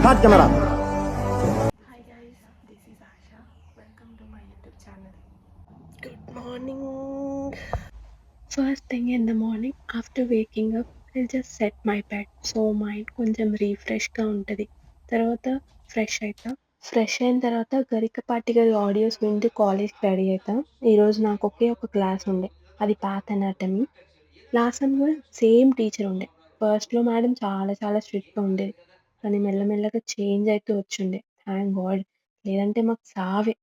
Smart camera. Hi guys, this is Asha. Welcome to my YouTube channel. Good morning. First thing in the morning after waking up, I'll just set my bed so mind కొంచెం రిఫ్రెష్గా ఉంటుంది. తర్వాత fresh అవుతా. Fresh అయిన తర్వాత గరికపాటి గారి audios వింటూ కాలేజ్కి ready అవుతా. ఈరోజు నాకు ఒకే ఒక క్లాస్ ఉండే, అది పాత్ అనాటమీ. లాస్ట్ టైం కూడా సేమ్ టీచర్ ఉండే. ఫస్ట్‌లో మేడం చాలా చాలా స్ట్రిక్ట్‌గా ఉండేది. కానీ మెల్లమెల్లగా చేంజ్ అయితూ వచ్చిండే. Thank God. లేదంటే మాకు సావే.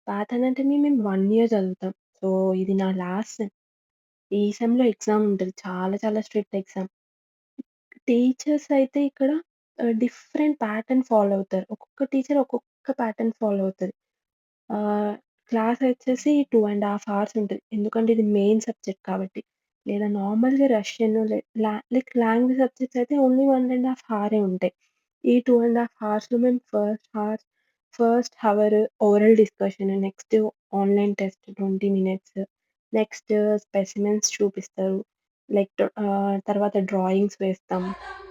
పాత్ అనాటమీ మేము 1 ఇయర్ చదువుతాం. సో, ఇది నా లాస్ట్ సెమ్. ఈ సెమ్‌లో ఎగ్జామ్ ఉంటది. చాలా చాలా స్ట్రిక్ట్ ఎగ్జామ్. టీచర్స్ అయితే ఇక్కడ డిఫరెంట్ ప్యాటర్న్ ఫాలో అవుతారు. ఒక్కొక్క టీచర్ ఒక్కొక్క ప్యాటర్న్ ఫాలో అవుతది. ఆహ్, క్లాస్ వచ్చేసి 2 ½ అవర్స్ ఉంటది. ఎందుకంటే ఇది మెయిన్ సబ్జెక్ట్ కాబట్టి. లేదా నార్మల్‌గా రష్యన్ లైక్ లాంగ్వేజ్ సబ్జెక్ట్స్ అయితే ఓన్లీ 1 ½ అవరే ఉంటాయి. ఈ 2 ½ అవర్స్‌లో మేము first hour oral discussion, next online test 20 minutes, next specimens చూపిస్తారు. తర్వాత డ్రాయింగ్స్ వేస్తాం.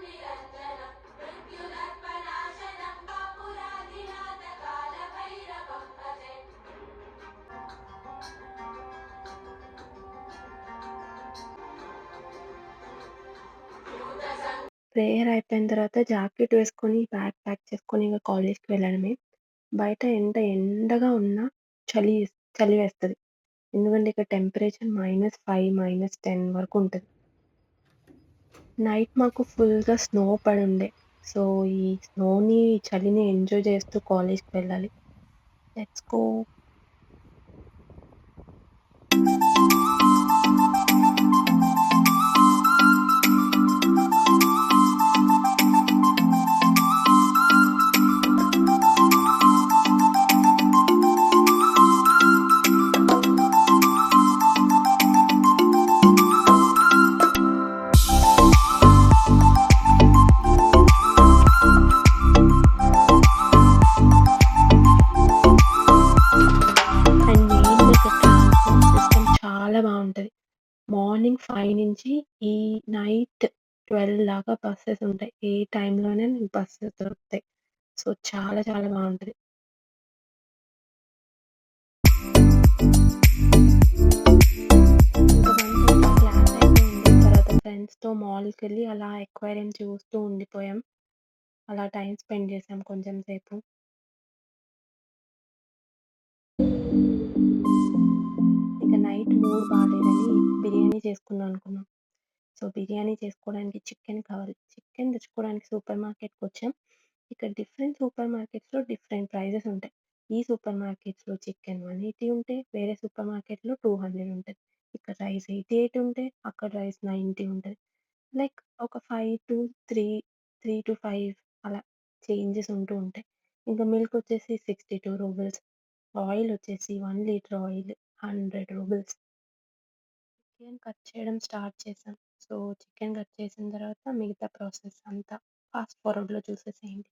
निरञ्जनं मृत्युदर्पनाशनं वापुरादिनाथकालभैरवं भजे। ప్రేయర్ అయిపోయిన తర్వాత జాకెట్ వేసుకొని, బ్యాగ్ ప్యాక్ చేసుకొని ఇంక కాలేజ్‌కి వెళ్ళడమే. బయట ఎండగా ఉన్నా చలి చలి వేస్తది. ఎందుకంటే ఇక్కడ టెంపరేచర్ -5, -10 వరకు ఉంటది. నైట్ మాకు ఫుల్‌గా స్నో పడుండే. సో, ఈ స్నోని, చలిని ఎంజాయ్ చేస్తూ కాలేజ్‌కి వెళ్ళాలి. Let's go. అండ్ మెయిన్‌గా ఇక్కడ ట్రాన్స్‌పోర్ట్ సిస్టమ్ చాలా బావుంటది. మార్నింగ్ 5 నుంచి ఈ నైట్ 12 దాకా బసెస్ ఉంటాయి. ఏ టైంలోనైనా నీకు బసెస్ దొరుకుతాయి. సో, చాలా చాలా బావుంటది. ఇంకా 1:30కి క్లాస్ అయిపోయింది. తర్వాత ఫ్రెండ్స్‌తో మాల్‌కెళ్ళి అలా ఎక్వేరియం చూస్తూ ఉండిపోయాం. అలా టైమ్ స్పెండ్ చేసాం కొంచెం సేపు. ఇక నైట్ మూడ్ బాలేదని బిర్యానీ చేసుకుందాం అనుకున్నాం. సో, బిర్యానీ చేసుకోవడానికి చికెన్ కావాలి. చికెన్ తెచ్చుకోవడానికి సూపర్ మార్కెట్‌కొచ్చాం. ఇక్కడ డిఫరెంట్ సూపర్ మార్కెట్స్‌లో డిఫరెంట్ ప్రైజెస్ ఉంటాయి. ఈ సూపర్ మార్కెట్స్‌లో చికెన్ 180 ఉంటే, వేరే సూపర్ మార్కెట్‌లో 200 ఉంటది. ఇక్కడ రైస్ 88 ఉంటే, అక్కడ రైస్ 90 ఉంటది. లైక్ ఒక 5-3, 3-5 అలా చేంజెస్ ఉంటూ ఉంటాయి. ఇంకా మిల్క్ వచ్చేసి 62 రూబీస్. ఆయిల్ వచ్చేసి 1 litre oil 100 rubies. Chicken cut చేయడం స్టార్ట్ చేశాం. సో, చికెన్ కట్ చేసిన తర్వాత మిగతా ప్రాసెస్ అంతా ఫాస్ట్ ఫార్వర్డ్‌లో చూసేసేయండి.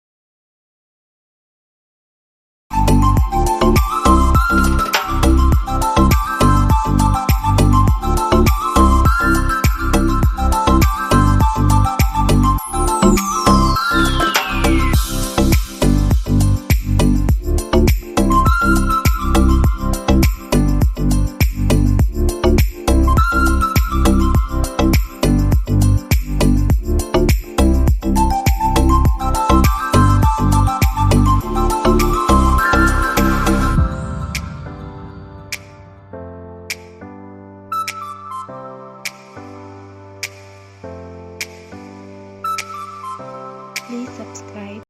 Please subscribe.